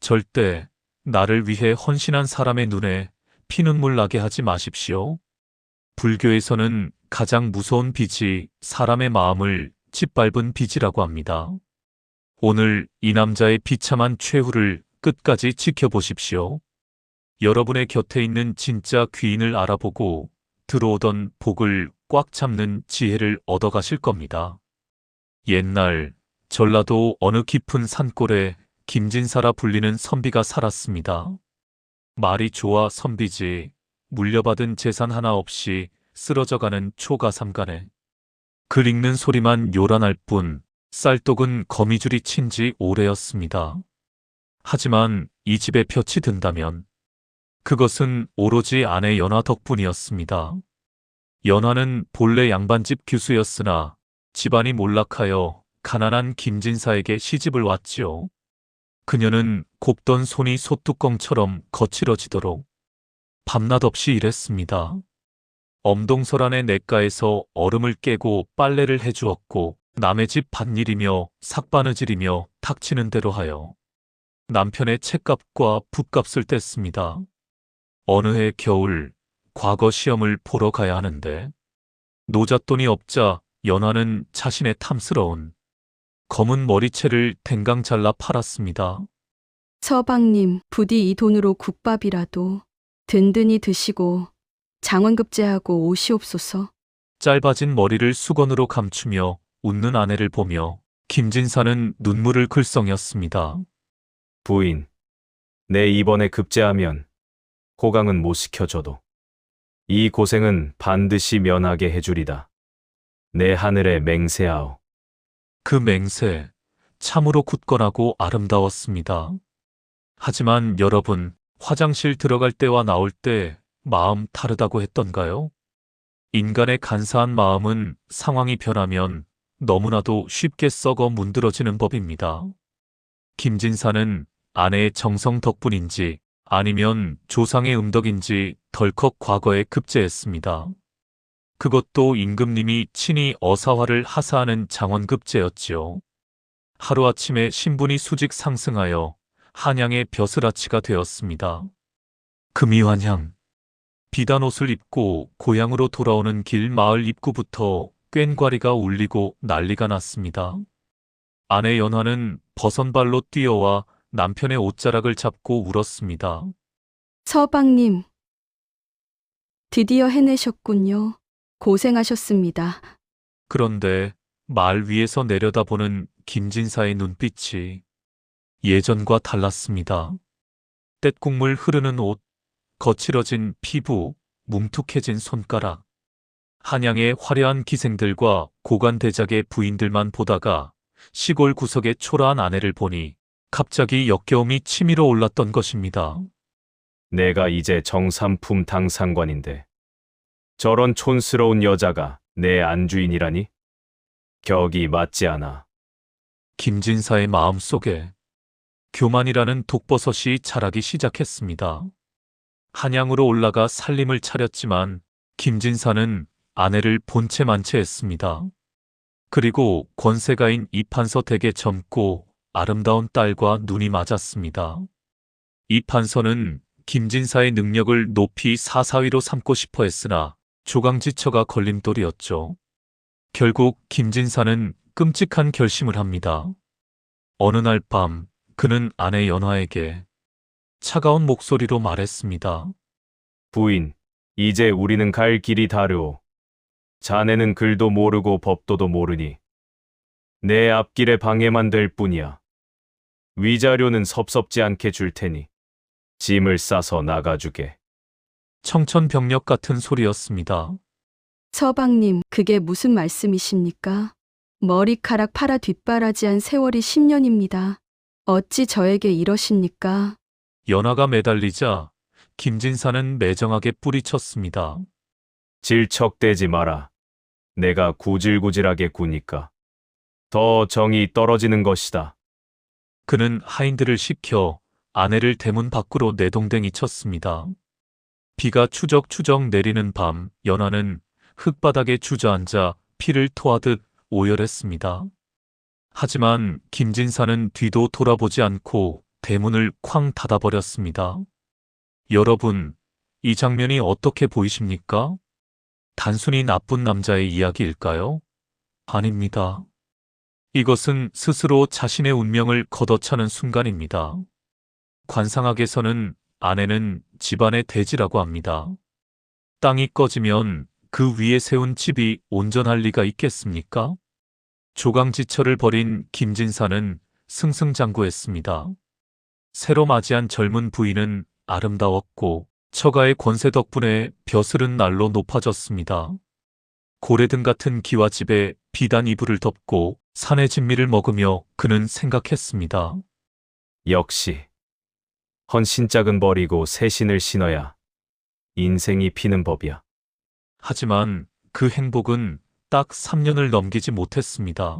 절대 나를 위해 헌신한 사람의 눈에 피눈물 나게 하지 마십시오. 불교에서는 가장 무서운 빚이 사람의 마음을 짓밟은 빚이라고 합니다. 오늘 이 남자의 비참한 최후를 끝까지 지켜보십시오. 여러분의 곁에 있는 진짜 귀인을 알아보고 들어오던 복을 꽉 잡는 지혜를 얻어가실 겁니다. 옛날 전라도 어느 깊은 산골에 김진사라 불리는 선비가 살았습니다. 말이 좋아 선비지 물려받은 재산 하나 없이 쓰러져가는 초가삼간에 글 읽는 소리만 요란할 뿐 쌀독은 거미줄이 친 지 오래였습니다. 하지만 이 집에 볕이 든다면 그것은 오로지 아내 연화 덕분이었습니다. 연화는 본래 양반집 교수였으나 집안이 몰락하여 가난한 김진사에게 시집을 왔지요. 그녀는 곱던 손이 솥뚜껑처럼 거칠어지도록 밤낮 없이 일했습니다. 엄동설안의 냇가에서 얼음을 깨고 빨래를 해주었고 남의 집 밭일이며 삭바느질이며 탁치는 대로 하여 남편의 책값과 붓값을 뗐습니다. 어느 해 겨울 과거 시험을 보러 가야 하는데 노잣돈이 없자 연화는 자신의 탐스러운 검은 머리채를 댕강 잘라 팔았습니다. 서방님, 부디 이 돈으로 국밥이라도 든든히 드시고 장원급제하고 오시옵소서. 짧아진 머리를 수건으로 감추며 웃는 아내를 보며 김진사는 눈물을 글썽였습니다. 부인, 내 이번에 급제하면 호강은 못 시켜줘도 이 고생은 반드시 면하게 해주리다. 내 하늘에 맹세하오. 그 맹세, 참으로 굳건하고 아름다웠습니다. 하지만 여러분, 화장실 들어갈 때와 나올 때 마음 다르다고 했던가요? 인간의 간사한 마음은 상황이 변하면 너무나도 쉽게 썩어 문드러지는 법입니다. 김진사는 아내의 정성 덕분인지 아니면 조상의 음덕인지 덜컥 과거에 급제했습니다. 그것도 임금님이 친히 어사화를 하사하는 장원급제였지요. 하루아침에 신분이 수직 상승하여 한양의 벼슬아치가 되었습니다. 금이환향. 비단 옷을 입고 고향으로 돌아오는 길 마을 입구부터 꽹과리가 울리고 난리가 났습니다. 아내 연화는 버선발로 뛰어와 남편의 옷자락을 잡고 울었습니다. 서방님, 드디어 해내셨군요. 고생하셨습니다. 그런데 말 위에서 내려다보는 김진사의 눈빛이 예전과 달랐습니다. 떼국물 흐르는 옷, 거칠어진 피부, 뭉툭해진 손가락. 한양의 화려한 기생들과 고관대작의 부인들만 보다가 시골 구석의 초라한 아내를 보니 갑자기 역겨움이 치밀어 올랐던 것입니다. 내가 이제 정삼품 당상관인데 저런 촌스러운 여자가 내 안주인이라니? 격이 맞지 않아. 김진사의 마음속에 교만이라는 독버섯이 자라기 시작했습니다. 한양으로 올라가 살림을 차렸지만 김진사는 아내를 본체 만체했습니다. 그리고 권세가인 이판서 댁에 젊고 아름다운 딸과 눈이 맞았습니다. 이판서는 김진사의 능력을 높이 사사위로 삼고 싶어 했으나 조강지처가 걸림돌이었죠. 결국 김진사는 끔찍한 결심을 합니다. 어느 날 밤 그는 아내 연화에게 차가운 목소리로 말했습니다. 부인, 이제 우리는 갈 길이 다르오. 자네는 글도 모르고 법도도 모르니 내 앞길에 방해만 될 뿐이야. 위자료는 섭섭지 않게 줄 테니 짐을 싸서 나가주게. 청천벽력 같은 소리였습니다. 서방님, 그게 무슨 말씀이십니까? 머리카락 팔아 뒷바라지한 세월이 10년입니다. 어찌 저에게 이러십니까? 연화가 매달리자 김진사는 매정하게 뿌리쳤습니다. 질척대지 마라. 내가 구질구질하게 구니까 더 정이 떨어지는 것이다. 그는 하인들을 시켜 아내를 대문 밖으로 내동댕이 쳤습니다. 비가 추적추적 내리는 밤 연화는 흙바닥에 주저앉아 피를 토하듯 오열했습니다. 하지만 김진사는 뒤도 돌아보지 않고 대문을 쾅 닫아버렸습니다. 여러분, 이 장면이 어떻게 보이십니까? 단순히 나쁜 남자의 이야기일까요? 아닙니다. 이것은 스스로 자신의 운명을 걷어차는 순간입니다. 관상학에서는 아내는 집안의 대지라고 합니다. 땅이 꺼지면 그 위에 세운 집이 온전할 리가 있겠습니까? 조강지처를 벌인 김진사는 승승장구했습니다. 새로 맞이한 젊은 부인은 아름다웠고 처가의 권세 덕분에 벼슬은 날로 높아졌습니다. 고래등 같은 기와 집에 비단 이불을 덮고 산의 진미를 먹으며 그는 생각했습니다. 역시 헌신짝은 버리고 새 신을 신어야 인생이 피는 법이야. 하지만 그 행복은 딱 3년을 넘기지 못했습니다.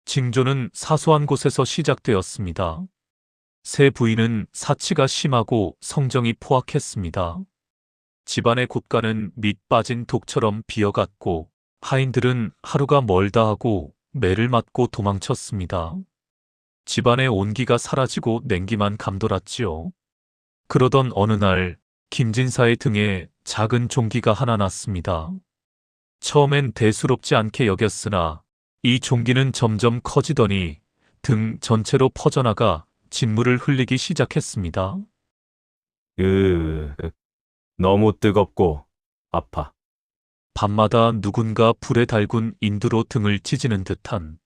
징조는 사소한 곳에서 시작되었습니다. 새 부인은 사치가 심하고 성정이 포악했습니다. 집안의 곱가는 밑 빠진 독처럼 비어갔고 하인들은 하루가 멀다 하고 매를 맞고 도망쳤습니다. 집안의 온기가 사라지고 냉기만 감돌았지요. 그러던 어느 날 김진사의 등에 작은 종기가 하나 났습니다. 처음엔 대수롭지 않게 여겼으나 이 종기는 점점 커지더니 등 전체로 퍼져나가 진물을 흘리기 시작했습니다. 너무 뜨겁고 아파. 밤마다 누군가 불에 달군 인두로 등을 찢는 듯한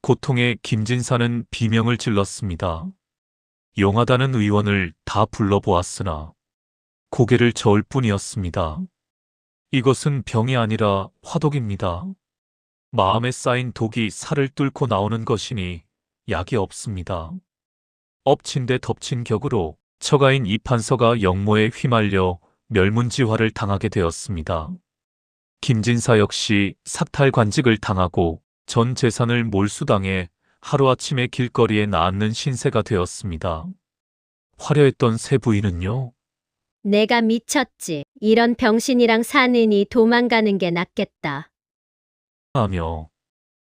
고통에 김진사는 비명을 질렀습니다. 용하다는 의원을 다 불러보았으나 고개를 저을 뿐이었습니다. 이것은 병이 아니라 화독입니다. 마음에 쌓인 독이 살을 뚫고 나오는 것이니 약이 없습니다. 엎친 데 덮친 격으로 처가인 이판서가 역모에 휘말려 멸문지화를 당하게 되었습니다. 김진사 역시 삭탈관직을 당하고 전 재산을 몰수당해 하루아침에 길거리에 나앉는 신세가 되었습니다. 화려했던 새 부인은요, 내가 미쳤지. 이런 병신이랑 사느니 도망가는 게 낫겠다. 하며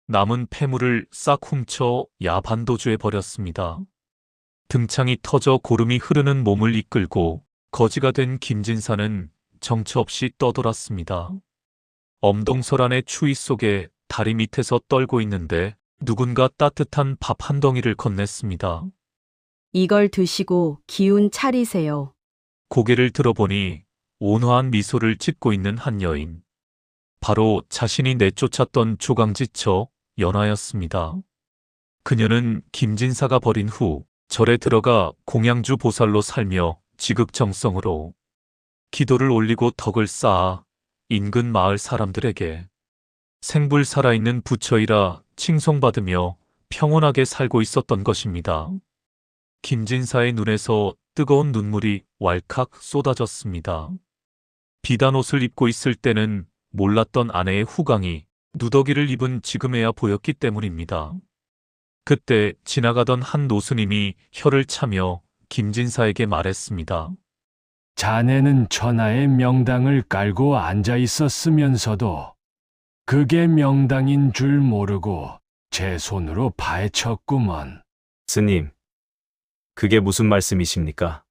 남은 폐물을 싹 훔쳐 야반도주해 버렸습니다. 등창이 터져 고름이 흐르는 몸을 이끌고 거지가 된 김진사는 정처 없이 떠돌았습니다. 엄동설안의 추위 속에 다리 밑에서 떨고 있는데 누군가 따뜻한 밥 한 덩이를 건넸습니다. 이걸 드시고 기운 차리세요. 고개를 들어보니 온화한 미소를 짓고 있는 한 여인. 바로 자신이 내쫓았던 조강지처 연하였습니다. 그녀는 김진사가 버린 후 절에 들어가 공양주 보살로 살며 지극정성으로 기도를 올리고 덕을 쌓아 인근 마을 사람들에게 생불 살아있는 부처이라 칭송받으며 평온하게 살고 있었던 것입니다. 김진사의 눈에서 뜨거운 눈물이 왈칵 쏟아졌습니다. 비단 옷을 입고 있을 때는 몰랐던 아내의 후광이 누더기를 입은 지금에야 보였기 때문입니다. 그때 지나가던 한 노스님이 혀를 차며 김진사에게 말했습니다. 자네는 천하의 명당을 깔고 앉아 있었으면서도 그게 명당인 줄 모르고 제 손으로 파헤쳤구먼. 스님, 그게 무슨 말씀이십니까?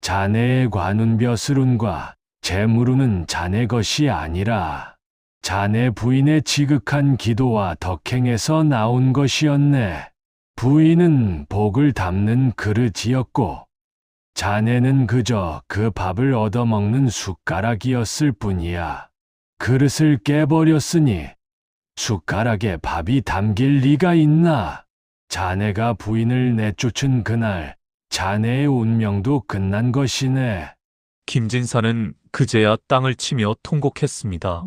자네의 관운벼슬운과 재물운은 자네 것이 아니라 자네 부인의 지극한 기도와 덕행에서 나온 것이었네. 부인은 복을 담는 그릇이었고 자네는 그저 그 밥을 얻어먹는 숟가락이었을 뿐이야. 그릇을 깨버렸으니 숟가락에 밥이 담길 리가 있나? 자네가 부인을 내쫓은 그날 자네의 운명도 끝난 것이네. 김진사는 그제야 땅을 치며 통곡했습니다.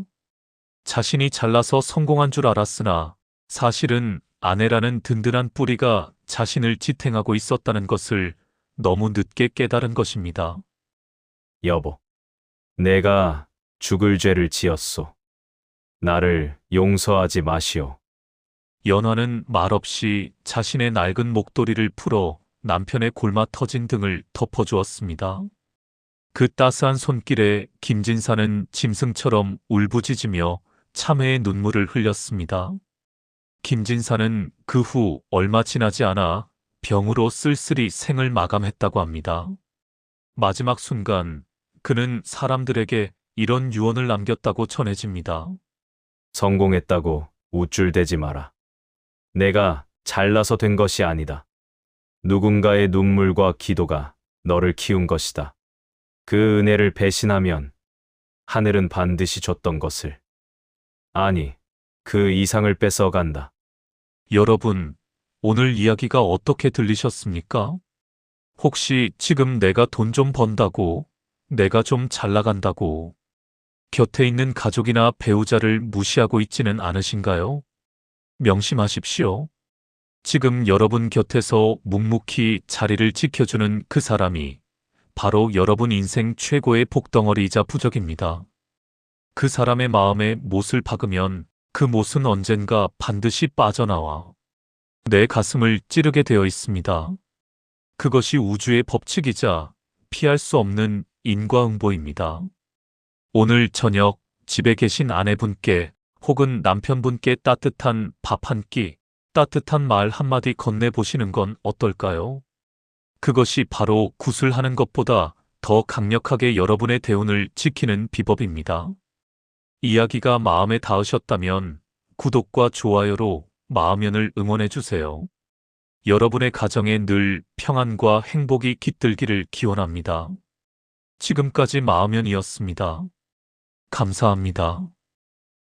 자신이 잘나서 성공한 줄 알았으나 사실은 아내라는 든든한 뿌리가 자신을 지탱하고 있었다는 것을 너무 늦게 깨달은 것입니다. 여보, 내가 죽을 죄를 지었소. 나를 용서하지 마시오. 연화는 말없이 자신의 낡은 목도리를 풀어 남편의 골마 터진 등을 덮어주었습니다. 그 따스한 손길에 김진사는 짐승처럼 울부짖으며 참회의 눈물을 흘렸습니다. 김진사는 그 후 얼마 지나지 않아 병으로 쓸쓸히 생을 마감했다고 합니다. 마지막 순간 그는 사람들에게 이런 유언을 남겼다고 전해집니다. 성공했다고 우쭐대지 마라. 내가 잘나서 된 것이 아니다. 누군가의 눈물과 기도가 너를 키운 것이다. 그 은혜를 배신하면 하늘은 반드시 줬던 것을, 아니, 그 이상을 뺏어간다. 여러분, 오늘 이야기가 어떻게 들리셨습니까? 혹시 지금 내가 돈 좀 번다고, 내가 좀 잘 나간다고, 곁에 있는 가족이나 배우자를 무시하고 있지는 않으신가요? 명심하십시오. 지금 여러분 곁에서 묵묵히 자리를 지켜주는 그 사람이 바로 여러분 인생 최고의 복덩어리이자 부적입니다. 그 사람의 마음에 못을 박으면 그 못은 언젠가 반드시 빠져나와 내 가슴을 찌르게 되어 있습니다. 그것이 우주의 법칙이자 피할 수 없는 인과응보입니다. 오늘 저녁 집에 계신 아내분께 혹은 남편분께 따뜻한 밥 한 끼, 따뜻한 말 한마디 건네보시는 건 어떨까요? 그것이 바로 구슬하는 것보다 더 강력하게 여러분의 대운을 지키는 비법입니다. 이야기가 마음에 닿으셨다면 구독과 좋아요로 마음연을 응원해주세요. 여러분의 가정에 늘 평안과 행복이 깃들기를 기원합니다. 지금까지 마음연이었습니다. 감사합니다.